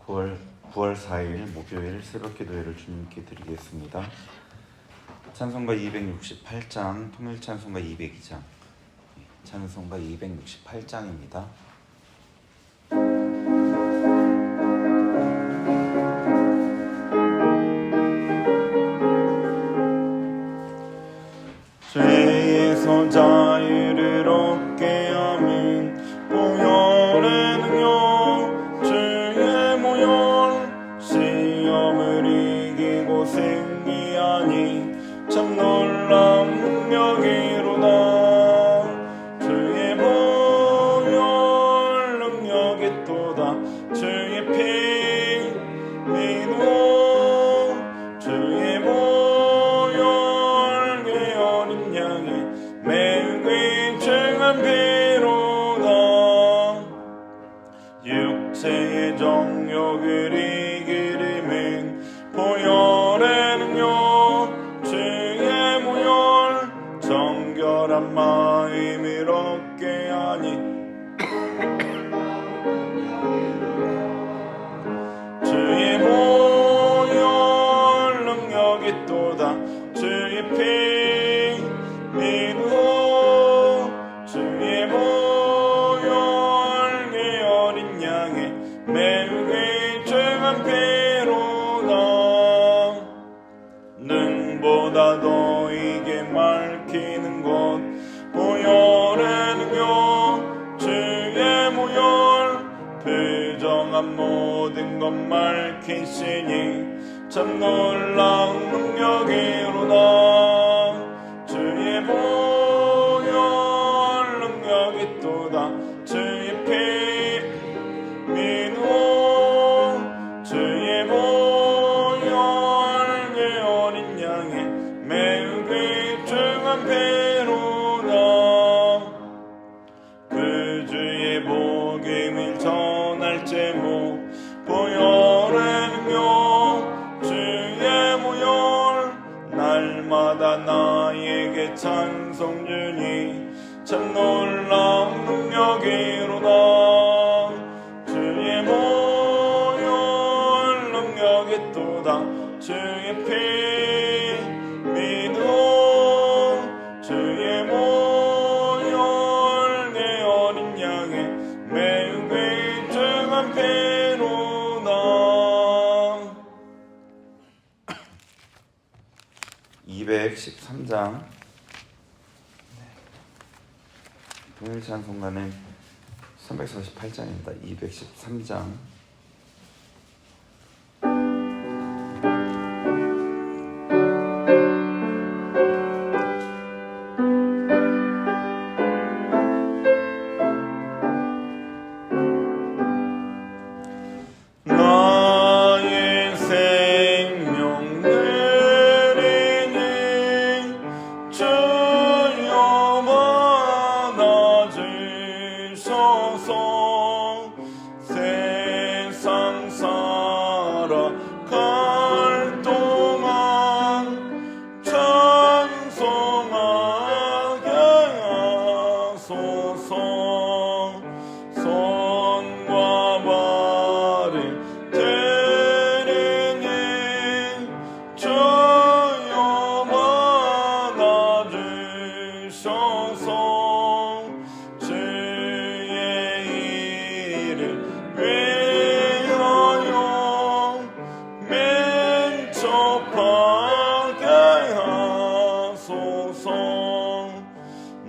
9월 4일 목요일 새벽 기도회를 주님께 드리겠습니다. 찬송가 268장, 통일 찬송가 202장, 찬송가 268장입니다. 죄에서 자유를 얻게 하는 보혈의 능력, 주의 모혈, 시험을 이기고 승리하니 참 놀라운 능력이로다. 주의 모혈 능력이 또다. 주의 피 믿어. 주의 모혈 내 어린 양의 매우 귀중한 피로다. 육체의 정욕을 이기림은 보혈의 능력, 주의 모혈, 정결한 마음을 얻게 하니 주의 모혈 능력이 또다. 주의 피 믿어. 주의 모혈 내 어린 양의 매우 귀중한 피로다. 눈보다 더 이게 맑히는 것, 보혈의 능력, 주의 모혈, 부정한 모든 것 맑히시니 참 놀라운 능력이로다. 주의 모혈 능력이 또다. 주의 피 믿어. 주의 모혈 내 어린 양의 매우 귀중한 피로다. 그 주의 복음을 전할 제목, 보혈의 능력, 주의 모혈, 날마다 나에게 찬송 주니 참 놀라운 능력이로다. 주의 모혈 능력이 또다. 주의 피 믿어. 주의 모혈 내 어린 양의 매우 귀중한 피로다. 213장 통일 찬송가는 348장입니다. 213장. 나의 생명 내리니 주여 받아주소서. 세상 살아갈 동안 찬송하게 하소서. 손과 발을 드리니 주여 받아주소서. 주의 일을 위하여 민첩하게 하소서.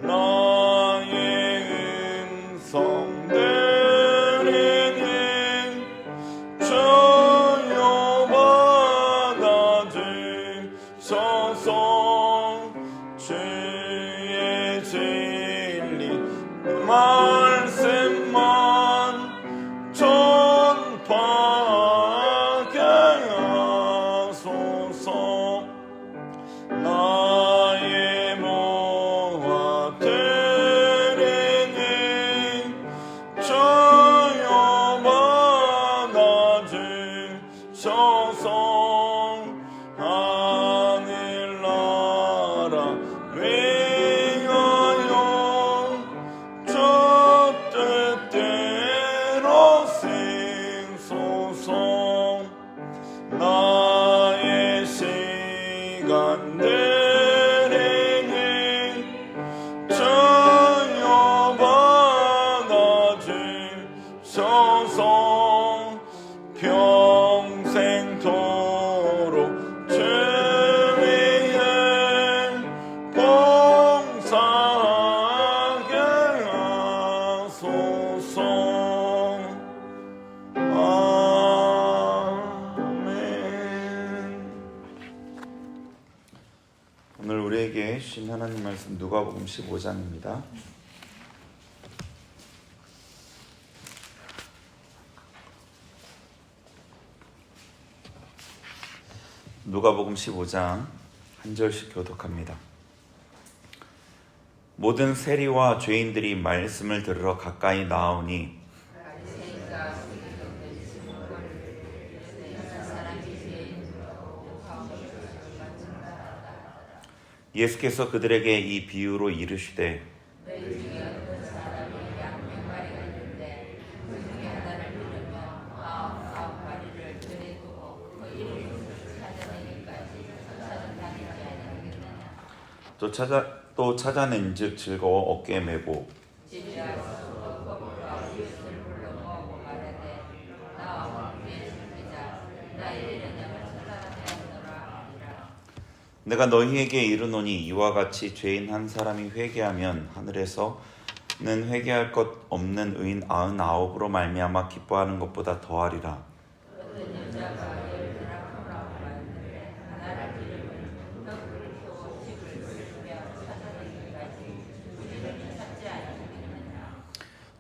나의 음성 들으니 주여 받아주소서. 주의 진리 말씀만 전파하게 하소서. 나의 모아 들으니 주여 받아주소서. 하늘나라 위하여 주 뜻대로 쓰소서. 나의 시간들이 주여 받아주셔서 평생토록 주 위에 봉사하게 하소서. 아멘. 오늘 우리에게 주신 하나님 말씀 누가복음 15장입니다. 누가복음 15장 한 절씩 교독합니다. 모든 세리와 죄인들이 말씀을 들으러 가까이 나아오니 예수께서 그들에게 이 비유로 이르시되 또 찾아낸즉 즐거워 어깨에 메고 내가 너희에게 이르노니 이와 같이 죄인 한 사람이 회개하면 하늘에서는 회개할 것 없는 의인 99으로 말미암아 기뻐하는 것보다 더하리라.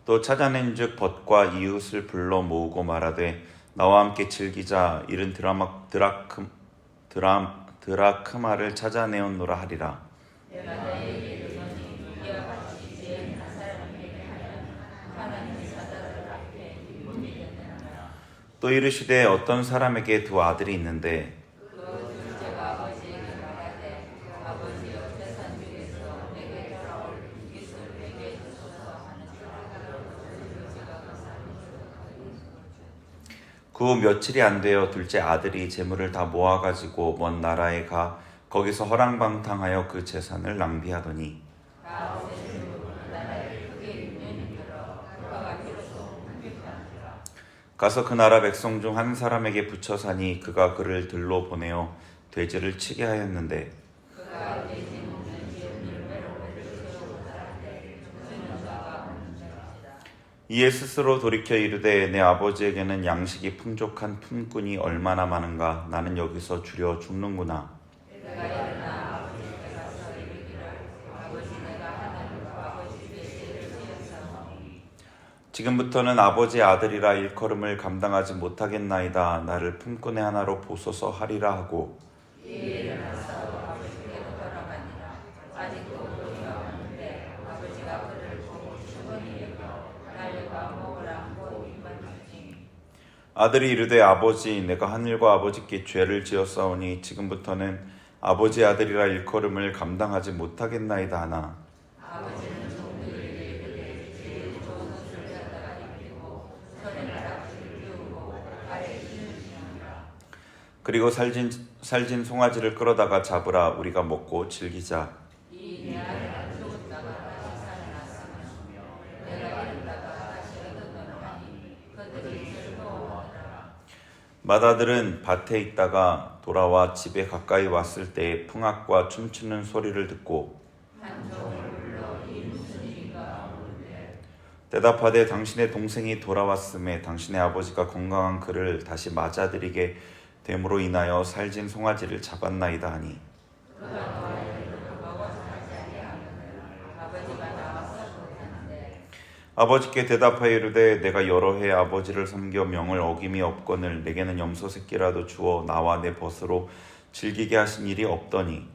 또 찾아낸즉 벗과 이웃을 불러 모으고 말하되 나와 함께 즐기자. 이른 드라크마를 찾아내었노라 하리라. 또 이르시되 어떤 사람에게 두 아들이 있는데 그 후 며칠이 안 되어 둘째 아들이 재물을 다 모아가지고 먼 나라에 가 거기서 허랑방탕하여 그 재산을 낭비하더니 가서 그 나라 백성 중 한 사람에게 붙여 사니 그가 그를 들로 보내어 돼지를 치게 하였는데 이에 스스로 돌이켜 이르되 내 아버지에게는 양식이 풍족한 품꾼이 얼마나 많은가. 나는 여기서 주려 죽는구나. 지금부터는 아버지의 아들이라 일컬음을 감당하지 못하겠나이다. 나를 품꾼의 하나로 보소서 하리라 하고 아들이 이르되 아버지 내가 하늘과 아버지께 죄를 지었사오니 지금부터는 아버지의 아들이라 일컬음을 감당하지 못하겠나이다 하나 그리고 살진 송아지를 끌어다가 잡으라. 우리가 먹고 즐기자. 맏아들은 밭에 있다가 돌아와 집에 가까이 왔을 때 풍악과 춤추는 소리를 듣고 대답하되 당신의 동생이 돌아왔음에 당신의 아버지가 건강한 그를 다시 맞아들이게 됨으로 인하여 살진 송아지를 잡았나이다 하니 아버지께 대답하여 이르되 내가 여러 해 아버지를 섬겨 명을 어김이 없거늘 내게는 염소 새끼라도 주어 나와 내 벗으로 즐기게 하신 일이 없더니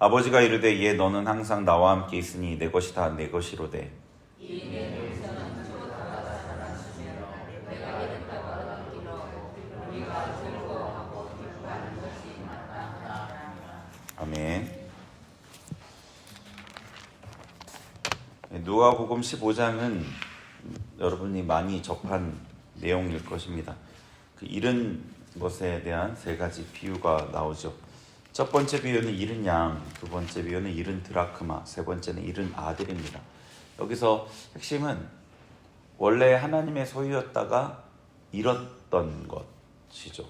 아버지가 이르되 얘 너는 항상 나와 함께 있으니 내 것이 다 내 것이로되 아멘. 누가복음 15장은 여러분이 많이 접한 내용일 것입니다. 그 잃은 것에 대한 세 가지 비유가 나오죠. 첫 번째 비유는 잃은 양, 두 번째 비유는 잃은 드라크마, 세 번째는 잃은 아들입니다. 여기서 핵심은 원래 하나님의 소유였다가 잃었던 것이죠.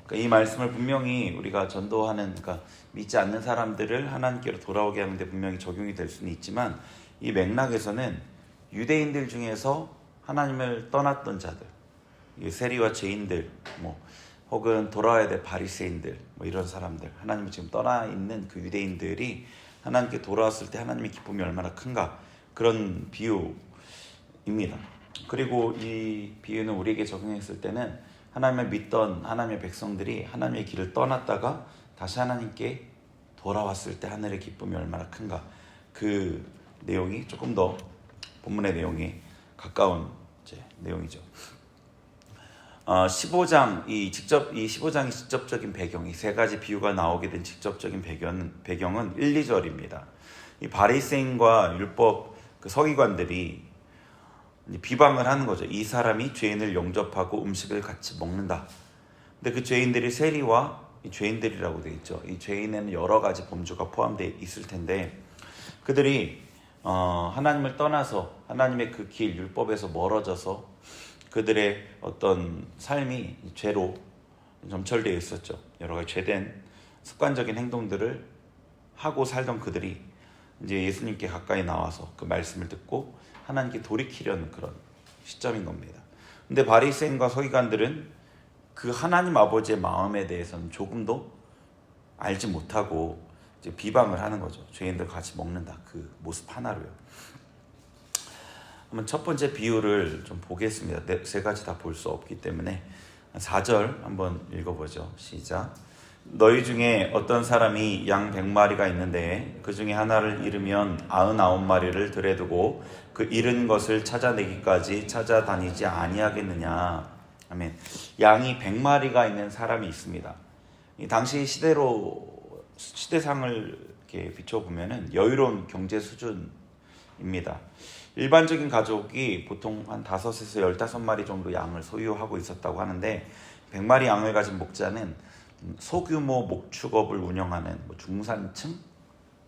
그러니까 이 말씀을 분명히 우리가 전도하는, 그러니까 믿지 않는 사람들을 하나님께로 돌아오게 하는데 분명히 적용이 될 수는 있지만, 이 맥락에서는 유대인들 중에서 하나님을 떠났던 자들, 세리와 죄인들, 혹은 돌아와야 될 바리새인들, 이런 사람들, 하나님을 지금 떠나 있는 그 유대인들이 하나님께 돌아왔을 때 하나님의 기쁨이 얼마나 큰가, 그런 비유입니다. 그리고 이 비유는 우리에게 적용했을 때는 하나님을 믿던 하나님의 백성들이 하나님의 길을 떠났다가 다시 하나님께 돌아왔을 때 하늘의 기쁨이 얼마나 큰가, 그 내용이 조금 더 본문의 내용에 가까운 내용이죠. 15장이 직접적인 배경, 이 세 가지 비유가 나오게 된 직접적인 배경은 1, 2절입니다. 이 바리새인과 율법 그 서기관들이 비방을 하는 거죠. 이 사람이 죄인을 영접하고 음식을 같이 먹는다. 근데 그 죄인들이 세리와 이 죄인들이라고 되어 있죠. 이 죄인에는 여러 가지 범주가 포함되어 있을 텐데, 그들이 하나님을 떠나서 하나님의 그 길, 율법에서 멀어져서 그들의 어떤 삶이 죄로 점철되어 있었죠. 여러 가지 죄된 습관적인 행동들을 하고 살던 그들이 이제 예수님께 가까이 나와서 그 말씀을 듣고 하나님께 돌이키려는 그런 시점인 겁니다. 근데 바리새인과 서기관들은 그 하나님 아버지의 마음에 대해서는 조금도 알지 못하고 이제 비방을 하는 거죠. 죄인들 같이 먹는다, 그 모습 하나로요. 한번 첫 번째 비유를 좀 보겠습니다. 세 가지 다 볼 수 없기 때문에 4절 한번 읽어보죠. 시작. 너희 중에 어떤 사람이 양 100마리가 있는데 그 중에 하나를 잃으면 99마리를 들에 두고 그 잃은 것을 찾아내기까지 찾아다니지 아니하겠느냐. 아멘. 양이 100마리가 있는 사람이 있습니다. 이 당시 시대상을 이렇게 비춰보면은 여유로운 경제 수준입니다. 일반적인 가족이 보통 한 5에서 15마리 정도 양을 소유하고 있었다고 하는데, 100마리 양을 가진 목자는 소규모 목축업을 운영하는 중산층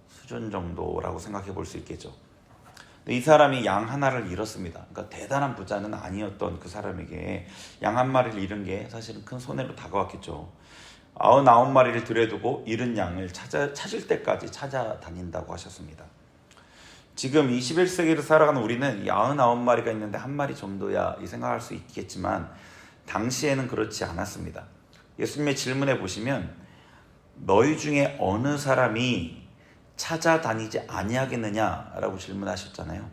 수준 정도라고 생각해 볼 수 있겠죠. 이 사람이 양 하나를 잃었습니다. 그러니까 대단한 부자는 아니었던 그 사람에게 양 한 마리를 잃은 게 사실은 큰 손해로 다가왔겠죠. 99마리를 들여두고 잃은 양을 찾을 때까지 찾아다닌다고 하셨습니다. 지금 21세기를 살아가는 우리는 99마리가 있는데 한 마리 정도야 이 생각할 수 있겠지만, 당시에는 그렇지 않았습니다. 예수님의 질문에 보시면 너희 중에 어느 사람이 찾아다니지 아니하겠느냐라고 질문하셨잖아요.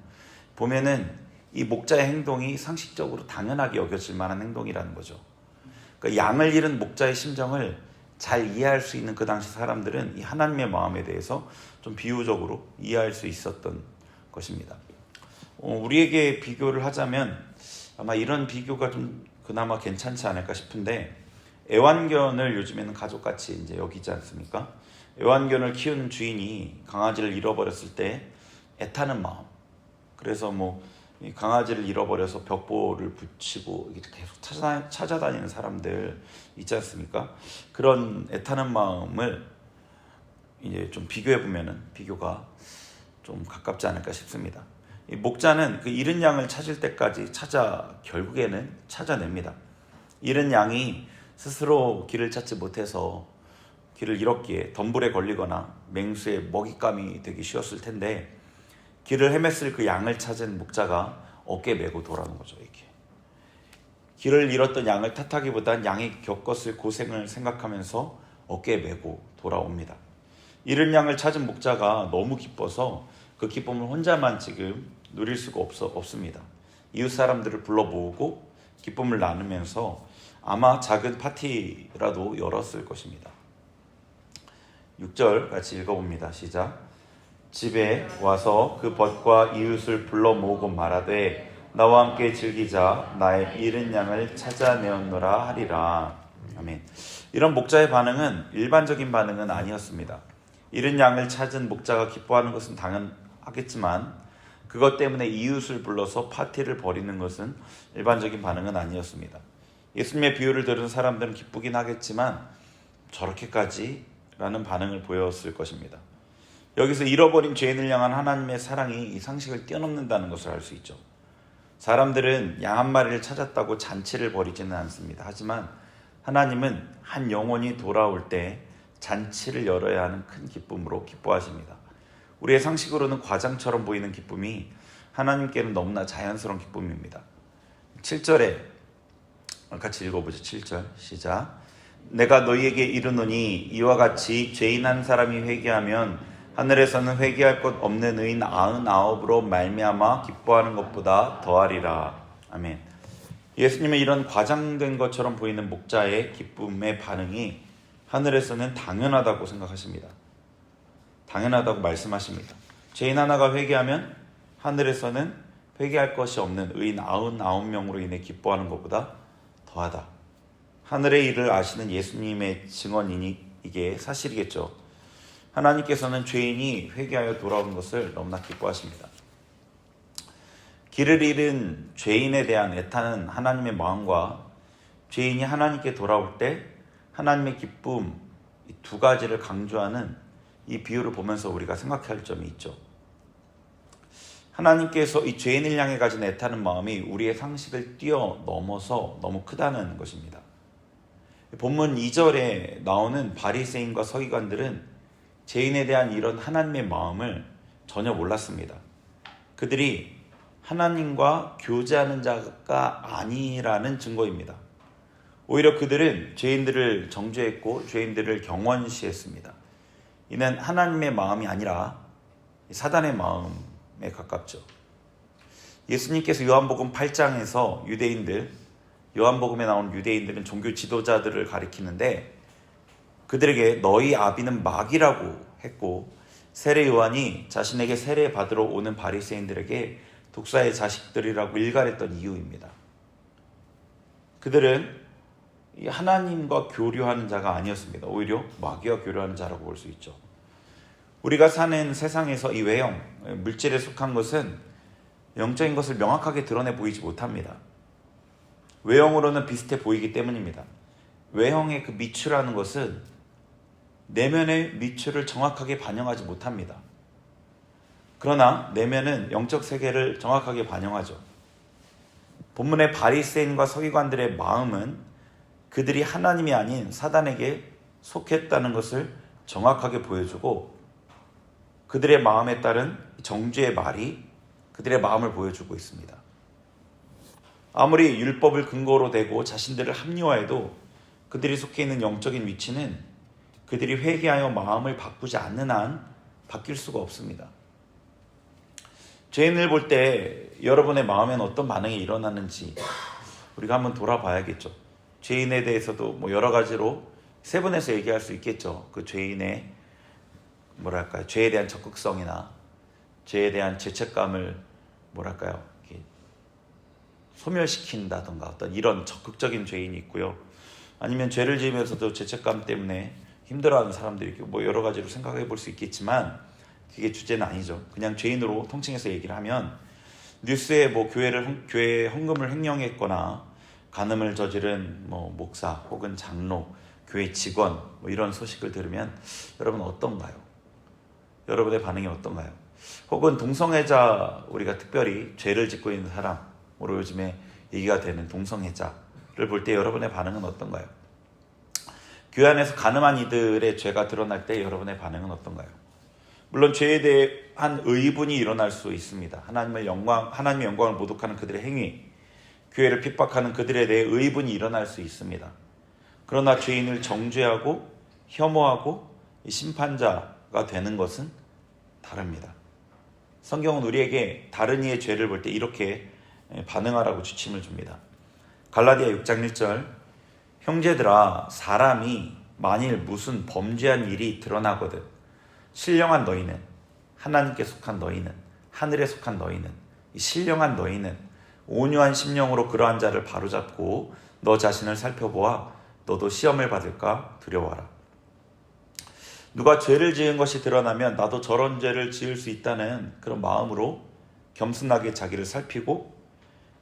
보면은 이 목자의 행동이 상식적으로 당연하게 여겨질 만한 행동이라는 거죠. 그러니까 양을 잃은 목자의 심정을 잘 이해할 수 있는 그 당시 사람들은 이 하나님의 마음에 대해서 좀 비유적으로 이해할 수 있었던 것입니다. 우리에게 비교를 하자면 아마 이런 비교가 좀 그나마 괜찮지 않을까 싶은데, 애완견을 요즘에는 가족같이 이제 여기지 않습니까? 애완견을 키우는 주인이 강아지를 잃어버렸을 때 애타는 마음, 그래서 이 강아지를 잃어버려서 벽보를 붙이고 계속 찾아다니는 사람들 있지 않습니까? 그런 애타는 마음을 이제 좀 비교해 보면은 비교가 좀 가깝지 않을까 싶습니다. 이 목자는 그 잃은 양을 찾을 때까지 결국에는 찾아냅니다. 잃은 양이 스스로 길을 찾지 못해서 길을 잃었기에 덤불에 걸리거나 맹수의 먹잇감이 되기 쉬웠을 텐데, 길을 헤맸을 그 양을 찾은 목자가 어깨 메고 돌아오는 거죠. 이렇게 길을 잃었던 양을 탓하기보단 양이 겪었을 고생을 생각하면서 어깨 메고 돌아옵니다. 잃은 양을 찾은 목자가 너무 기뻐서 그 기쁨을 혼자만 지금 누릴 수가 없습니다. 이웃 사람들을 불러 모으고 기쁨을 나누면서 아마 작은 파티라도 열었을 것입니다. 6절 같이 읽어봅니다. 시작. 집에 와서 그 벗과 이웃을 불러 모으고 말하되 나와 함께 즐기자, 나의 잃은 양을 찾아내었노라 하리라. 아멘. 이런 목자의 반응은 일반적인 반응은 아니었습니다. 잃은 양을 찾은 목자가 기뻐하는 것은 당연하겠지만, 그것 때문에 이웃을 불러서 파티를 벌이는 것은 일반적인 반응은 아니었습니다. 예수님의 비유를 들은 사람들은 기쁘긴 하겠지만 저렇게까지? 라는 반응을 보였을 것입니다. 여기서 잃어버린 죄인을 향한 하나님의 사랑이 이 상식을 뛰어넘는다는 것을 알 수 있죠. 사람들은 양 한 마리를 찾았다고 잔치를 벌이지는 않습니다. 하지만 하나님은 한 영혼이 돌아올 때 잔치를 열어야 하는 큰 기쁨으로 기뻐하십니다. 우리의 상식으로는 과장처럼 보이는 기쁨이 하나님께는 너무나 자연스러운 기쁨입니다. 7절에 같이 읽어보죠. 7절 시작. 내가 너희에게 이르노니 이와 같이 죄인 한 사람이 회개하면 하늘에서는 회개할 것 없는 의인 99으로 말미암아 기뻐하는 것보다 더하리라. 아멘. 예수님은 이런 과장된 것처럼 보이는 목자의 기쁨의 반응이 하늘에서는 당연하다고 생각하십니다. 당연하다고 말씀하십니다. 죄인 하나가 회개하면 하늘에서는 회개할 것이 없는 의인 99명으로 인해 기뻐하는 것보다 더하다. 하늘의 일을 아시는 예수님의 증언이니 이게 사실이겠죠. 하나님께서는 죄인이 회개하여 돌아오는 것을 너무나 기뻐하십니다. 길을 잃은 죄인에 대한 애타는 하나님의 마음과 죄인이 하나님께 돌아올 때 하나님의 기쁨, 이 두 가지를 강조하는 이 비유를 보면서 우리가 생각해야 할 점이 있죠. 하나님께서 이 죄인을 향해 가진 애타는 마음이 우리의 상식을 뛰어넘어서 너무 크다는 것입니다. 본문 2절에 나오는 바리새인과 서기관들은 죄인에 대한 이런 하나님의 마음을 전혀 몰랐습니다. 그들이 하나님과 교제하는 자가 아니라는 증거입니다. 오히려 그들은 죄인들을 정죄했고 죄인들을 경원시했습니다. 이는 하나님의 마음이 아니라 사단의 마음에 가깝죠. 예수님께서 요한복음 8장에서 요한복음에 나오는 유대인들은 종교 지도자들을 가리키는데 그들에게 너희 아비는 마귀라고 했고, 세례 요한이 자신에게 세례 받으러 오는 바리새인들에게 독사의 자식들이라고 일갈했던 이유입니다. 그들은 하나님과 교류하는 자가 아니었습니다. 오히려 마귀와 교류하는 자라고 볼 수 있죠. 우리가 사는 세상에서 이 외형, 물질에 속한 것은 영적인 것을 명확하게 드러내 보이지 못합니다. 외형으로는 비슷해 보이기 때문입니다. 외형의 그 미추라는 것은 내면의 미추를 정확하게 반영하지 못합니다. 그러나 내면은 영적 세계를 정확하게 반영하죠. 본문의 바리새인과 서기관들의 마음은 그들이 하나님이 아닌 사단에게 속했다는 것을 정확하게 보여주고, 그들의 마음에 따른 정죄의 말이 그들의 마음을 보여주고 있습니다. 아무리 율법을 근거로 대고 자신들을 합리화해도 그들이 속해 있는 영적인 위치는 그들이 회개하여 마음을 바꾸지 않는 한 바뀔 수가 없습니다. 죄인을 볼 때 여러분의 마음에는 어떤 반응이 일어나는지 우리가 한번 돌아봐야겠죠. 죄인에 대해서도 여러 가지로 세분해서 얘기할 수 있겠죠. 그 죄인의 죄에 대한 적극성이나 죄에 대한 죄책감을 이렇게 소멸시킨다던가 어떤 이런 적극적인 죄인이 있고요. 아니면 죄를 지으면서도 죄책감 때문에 힘들어하는 사람들이 있고 여러 가지로 생각해 볼 수 있겠지만 그게 주제는 아니죠. 그냥 죄인으로 통칭해서 얘기를 하면 뉴스에 교회에 헌금을 횡령했거나 간음을 저지른 목사 혹은 장로, 교회 직원 이런 소식을 들으면 여러분 어떤가요? 여러분의 반응이 어떤가요? 혹은 동성애자, 우리가 특별히 죄를 짓고 있는 사람으로 요즘에 얘기가 되는 동성애자를 볼 때 여러분의 반응은 어떤가요? 교회 안에서 간음한 이들의 죄가 드러날 때 여러분의 반응은 어떤가요? 물론 죄에 대한 의분이 일어날 수 있습니다. 하나님의 영광을 모독하는 그들의 행위, 교회를 핍박하는 그들에 대해 의분이 일어날 수 있습니다. 그러나 죄인을 정죄하고 혐오하고 심판자가 되는 것은 다릅니다. 성경은 우리에게 다른 이의 죄를 볼 때 이렇게 반응하라고 지침을 줍니다. 갈라디아 6장 1절, 형제들아, 사람이 만일 무슨 범죄한 일이 드러나거든 신령한 너희는, 하나님께 속한 너희는, 하늘에 속한 너희는, 이 신령한 너희는 온유한 심령으로 그러한 자를 바로잡고 너 자신을 살펴보아 너도 시험을 받을까 두려워하라. 누가 죄를 지은 것이 드러나면 나도 저런 죄를 지을 수 있다는 그런 마음으로 겸손하게 자기를 살피고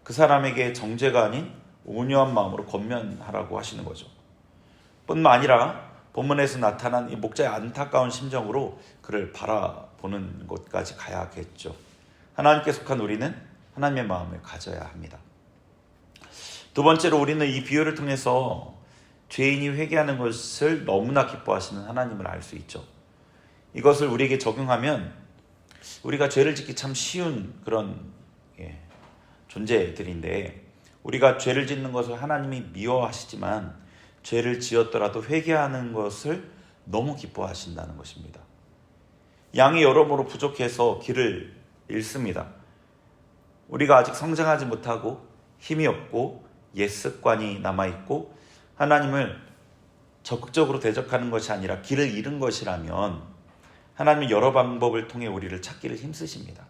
그 사람에게 정죄가 아닌 온유한 마음으로 권면하라고 하시는 거죠. 뿐만 아니라 본문에서 나타난 이 목자의 안타까운 심정으로 그를 바라보는 곳까지 가야겠죠. 하나님께 속한 우리는 하나님의 마음을 가져야 합니다. 두 번째로 우리는 이 비유를 통해서 죄인이 회개하는 것을 너무나 기뻐하시는 하나님을 알 수 있죠. 이것을 우리에게 적용하면 우리가 죄를 짓기 참 쉬운 그런 존재들인데, 우리가 죄를 짓는 것을 하나님이 미워하시지만 죄를 지었더라도 회개하는 것을 너무 기뻐하신다는 것입니다. 양이 여러모로 부족해서 길을 잃습니다. 우리가 아직 성장하지 못하고 힘이 없고 옛 습관이 남아있고 하나님을 적극적으로 대적하는 것이 아니라 길을 잃은 것이라면 하나님은 여러 방법을 통해 우리를 찾기를 힘쓰십니다.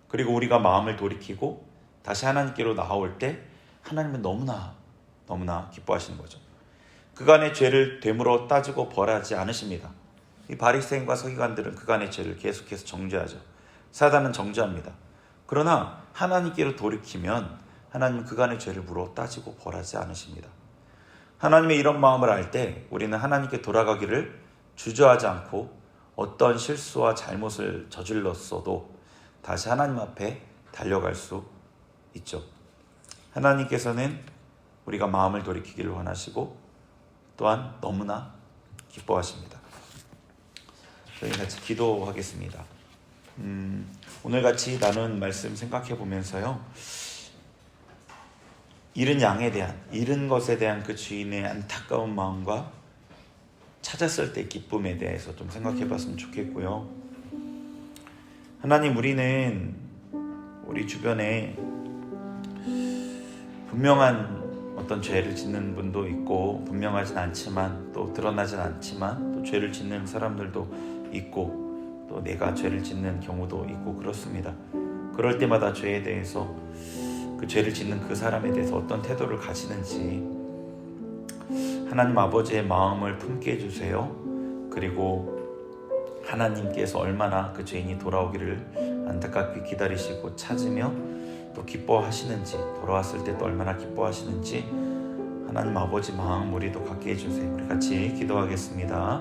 그리고 우리가 마음을 돌이키고 다시 하나님께로 나올 때 하나님은 너무나 기뻐하시는 거죠. 그간의 죄를 되물어 따지고 벌하지 않으십니다. 이 바리새인과 서기관들은 그간의 죄를 계속해서 정죄하죠. 사단은 정죄합니다. 그러나 하나님께로 돌이키면 하나님은 그간의 죄를 물어 따지고 벌하지 않으십니다. 하나님의 이런 마음을 알 때 우리는 하나님께 돌아가기를 주저하지 않고 어떤 실수와 잘못을 저질렀어도 다시 하나님 앞에 달려갈 수 있죠. 하나님께서는 우리가 마음을 돌이키기를 원하시고 또한 너무나 기뻐하십니다. 저희 같이 기도하겠습니다. 오늘 같이 나눈 말씀 생각해 보면서요, 잃은 것에 대한 그 주인의 안타까운 마음과 찾았을 때 기쁨에 대해서 좀 생각해 봤으면 좋겠고요. 하나님, 우리는 우리 주변에 분명한 어떤 죄를 짓는 분도 있고 분명하진 않지만 또 드러나진 않지만 또 죄를 짓는 사람들도 있고 또 내가 죄를 짓는 경우도 있고 그렇습니다. 그럴 때마다 죄에 대해서 그 죄를 짓는 그 사람에 대해서 어떤 태도를 가지는지 하나님 아버지의 마음을 품게 해주세요. 그리고 하나님께서 얼마나 그 죄인이 돌아오기를 안타깝게 기다리시고 찾으며 또 기뻐하시는지, 돌아왔을 때 또 얼마나 기뻐하시는지 하나님 아버지 마음 우리도 갖게 해주세요. 우리 같이 기도하겠습니다.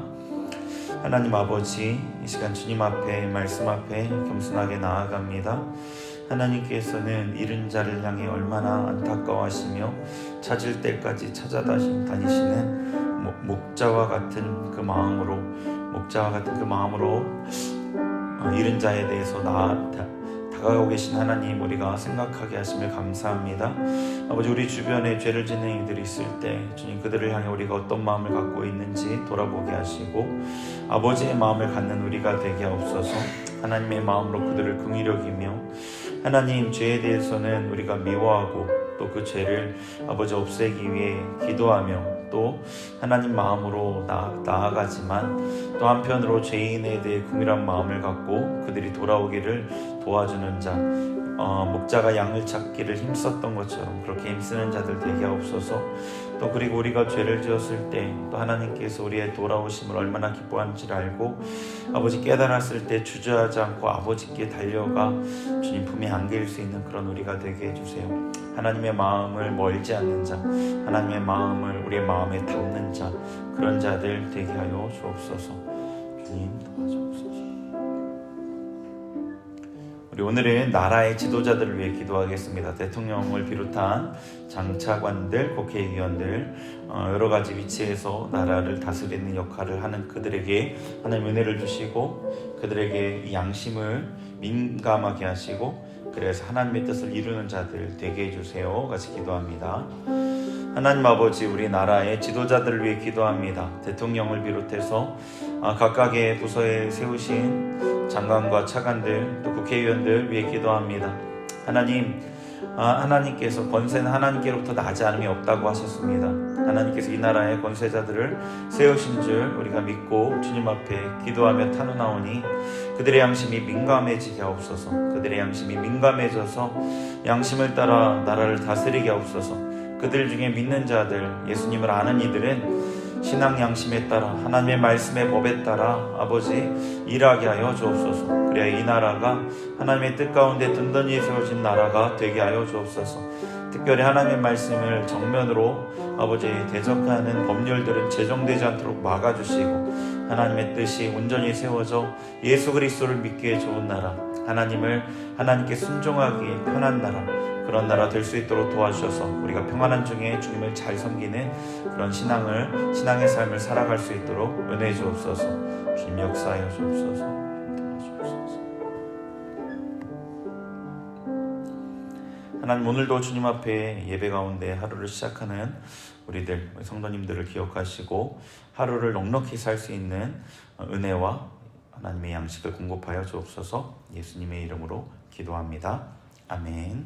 하나님 아버지, 이 시간 주님 앞에, 말씀 앞에 겸손하게 나아갑니다. 하나님께서는 잃은 자를 향해 얼마나 안타까워하시며 찾을 때까지 찾아다니시는 목자와 같은 그 마음으로 잃은 자에 대해서 다가오고 계신 하나님, 우리가 생각하게 하심을 감사합니다. 아버지, 우리 주변에 죄를 짓는 이들이 있을 때 주님, 그들을 향해 우리가 어떤 마음을 갖고 있는지 돌아보게 하시고 아버지의 마음을 갖는 우리가 되게 하옵소서. 하나님의 마음으로 그들을 긍휼히 여기며 하나님, 죄에 대해서는 우리가 미워하고 또 그 죄를 아버지 없애기 위해 기도하며 또 하나님 마음으로 나아가지만 또 한편으로 죄인에 대해 긍휼한 마음을 갖고 그들이 돌아오기를 도와주는 자, 목자가 양을 찾기를 힘썼던 것처럼 그렇게 힘쓰는 자들 되게 하옵소서. 또 그리고 우리가 죄를 지었을 때 또 하나님께서 우리의 돌아오심을 얼마나 기뻐하는지를 알고 아버지 깨달았을 때 주저하지 않고 아버지께 달려가 주님 품에 안길 수 있는 그런 우리가 되게 해주세요. 하나님의 마음을 멀지 않는 자, 하나님의 마음을 우리의 마음에 담는 자, 그런 자들 되게 하여 주옵소서. 주님 도와주옵소서. 우리 오늘은 나라의 지도자들을 위해 기도하겠습니다. 대통령을 비롯한 장차관들, 국회의원들, 여러 가지 위치에서 나라를 다스리는 역할을 하는 그들에게 하나님 은혜를 주시고 그들에게 이 양심을 민감하게 하시고 그래서 하나님의 뜻을 이루는 자들 되게 해주세요. 같이 기도합니다. 하나님 아버지, 우리 나라의 지도자들을 위해 기도합니다. 대통령을 비롯해서 각각의 부서에 세우신 장관과 차관들 또 국회의원들 위해 기도합니다. 하나님, 하나님께서 권세는 하나님께로부터 나지 않음이 없다고 하셨습니다. 하나님께서 이 나라의 권세자들을 세우신 줄 우리가 믿고 주님 앞에 기도하며 타노나오니 그들의 양심이 민감해지게 하옵소서. 그들의 양심이 민감해져서 양심을 따라 나라를 다스리게 하옵소서. 그들 중에 믿는 자들, 예수님을 아는 이들은 신앙 양심에 따라 하나님의 말씀의 법에 따라 아버지 일하게 하여 주옵소서. 그래야 이 나라가 하나님의 뜻 가운데 든든히 세워진 나라가 되게 하여 주옵소서. 특별히 하나님의 말씀을 정면으로 아버지 대적하는 법률들은 제정되지 않도록 막아주시고 하나님의 뜻이 온전히 세워져 예수 그리스도를 믿기에 좋은 나라, 하나님을 하나님께 순종하기 편한 나라, 그런 나라 될 수 있도록 도와주셔서 우리가 평안한 중에 주님을 잘 섬기는 그런 신앙의 삶을 살아갈 수 있도록 은혜해 주옵소서. 주님 역사하여 주옵소서. 도와주옵소서. 하나님, 오늘도 주님 앞에 예배 가운데 하루를 시작하는 우리 성도님들을 기억하시고 하루를 넉넉히 살 수 있는 은혜와 하나님의 양식을 공급하여 주옵소서. 예수님의 이름으로 기도합니다. 아멘.